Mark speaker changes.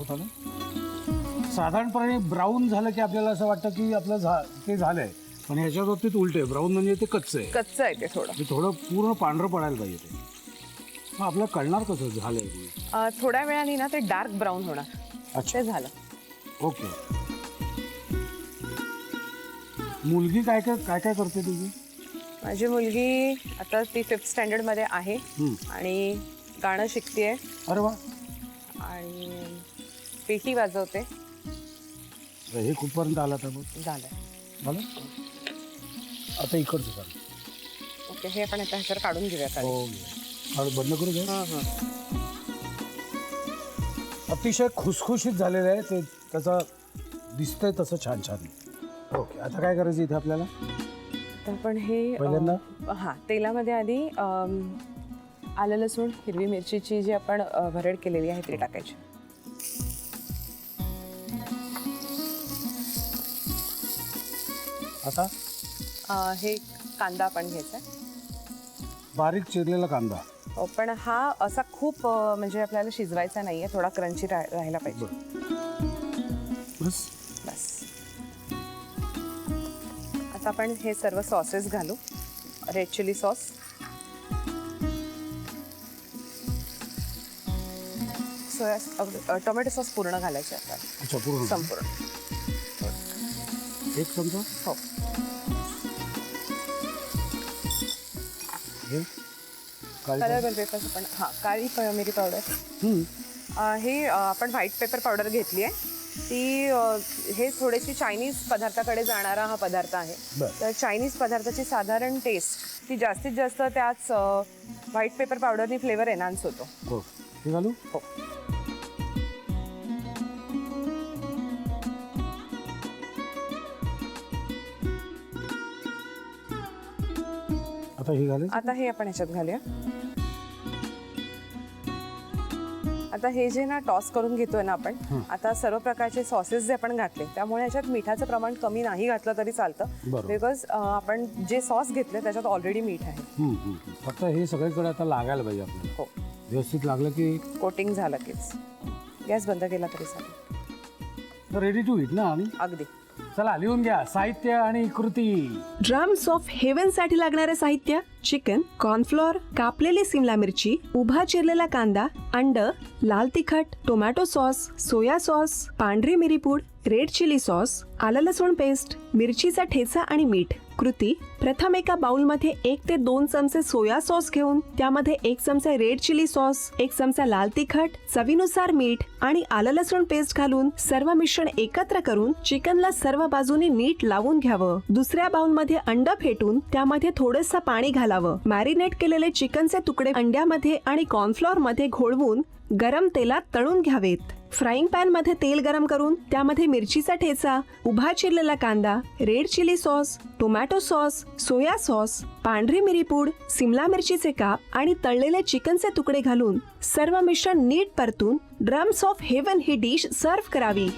Speaker 1: होत आलं. साधारणपणे ब्राऊन झालं की आपल्याला असं वाटतं की आपलं ते झालंय, पण ह्याच्या बाबतीत उलट आहे. ब्राऊन म्हणजे ते कच्चं आहे.
Speaker 2: कच्चं आहे ते थोडं.
Speaker 1: ते थोडं पूर्ण पांढरं पडायला पाहिजे ते. मग आपल्याला कळणार कसं झालंय ते?
Speaker 2: थोड्या वेळाने ना ते डार्क ब्राऊन होणार.
Speaker 1: अच्छा.
Speaker 2: ते झालं.
Speaker 1: ओके. मुलगी काय काय काय काय करते तुझी?
Speaker 2: माझी मुलगी आता ती 5th स्टँडर्डमध्ये आहे आणि गाणं शिकतेय
Speaker 1: अरे वा.
Speaker 2: आणि पेटी वाजवते.
Speaker 1: हे कुठपर्यंत आला तर मग
Speaker 2: झालं.
Speaker 1: मला आता इकडचं सांग.
Speaker 2: ओके, हे आपण आता ह्याच्यावर काढून घेऊया.
Speaker 1: हो, बंद करू द्या. अतिशय खुसखुशीत झालेलं आहे ते, त्याचं दिसतंय तसं छान छान. ओके, आता काय करायचं इथे आपल्याला?
Speaker 2: तर आपण हे
Speaker 1: पहिल्यांदा
Speaker 2: तेलामध्ये आधी आलं लसूण हिरवी मिरचीची जी आपण भरड केलेली आहे ती टाकायची.
Speaker 1: आता
Speaker 2: हे कांदा आपण घ्यायचा.
Speaker 1: बारीक चिरलेला कांदा.
Speaker 2: पण हा असा खूप म्हणजे आपल्याला शिजवायचा नाहीये, थोडा क्रंची राहायला पाहिजे.
Speaker 1: बस.
Speaker 2: आता आपण हे सर्व सॉसेस घालू. रेड चिली सॉस, सोया टोमॅटो सॉस पूर्ण घालायचे आता.
Speaker 1: अच्छा, पूर्ण
Speaker 2: संपूर्ण.
Speaker 1: एक चमचा.
Speaker 2: हो. कलर पेपर पण काळी मिरी पावडर. हे आपण व्हाईट पेपर पावडर घेतली आहे. ती हे थोडीशी चायनीज पदार्थाकडे जाणारा हा पदार्थ आहे. तर चायनीज पदार्थाची साधारण टेस्ट ती जास्तीत जास्त त्याच व्हाईट पेपर पावडरनी फ्लेवर एनहान्स होतो.
Speaker 1: हो, हे घालू.
Speaker 2: हो.
Speaker 1: आता हे घालू.
Speaker 2: आता हे आपण ह्याच्यात घालूया. आता हे जे ना टॉस करून घेतोय ना आपण, आता सर्व प्रकारचे सॉसेस जे आपण घातले त्यामुळे ह्याच्यात मिठाचं प्रमाण कमी नाही घातलं तरी चालतं. बिकॉज आपण जे सॉस घेतले त्याच्यात ऑलरेडी मीठ आहे.
Speaker 1: फक्त हे सगळीकडे आता लागायला पाहिजे आपल्याला.
Speaker 2: हो,
Speaker 1: व्यवस्थित लागलं की
Speaker 2: कोटिंग झालं कीच गॅस बंद केला तरी चालेल.
Speaker 1: रेडी टू इट ना. आणि
Speaker 2: अगदी.
Speaker 1: चला लिहून घ्या साहित्य आणि कृती.
Speaker 3: ड्रम्स ऑफ हेवन साठी लागणारे साहित्य: चिकन, कॉर्नफ्लोअर, कापलेली सिमला मिरची, उभा चिरलेला कांदा, अंड, लाल तिखट, टोमॅटो सॉस, सोया सॉस, पांढरी मिरीपूड, रेड चिली सॉस, आलं लसूण पेस्ट, मिरचीचा ठेचा आणि मीठ. कृती: प्रथम एका बाउलमध्ये 1 ते 2 चमचे सोया सॉस घेऊन त्यामध्ये 1 चमचा रेड चिली सॉस, 1 चमचा लाल तिखट, चवीनुसार मीठ आणि आलं लसूण पेस्ट घालून सर्व मिश्रण एकत्र करून चिकनला सर्व बाजूनी नीट लावून घ्यावं. दुसऱ्या बाउलमध्ये अंड फेटून त्यामध्ये थोडंसं पाणी घालावं. मॅरिनेट केलेले चिकनचे तुकडे अंड्यामध्ये आणि कॉर्नफ्लोअर मध्ये घोळवून गरम तेलात तळून घ्यावेत. फ्राईंग पॅन मध्ये तेल गरम करून त्यामध्ये मिरचीचा ठेचा, उभा चिरलेला कांदा, red chilli sauce, tomato sauce, soya sauce, पांढरी मिरीपूड, सिमला मिरचीचे काप आणि तळलेले चिकनचे तुकडे घालून सर्व मिश्रण नीट परतून drums of heaven he dish serve करावी.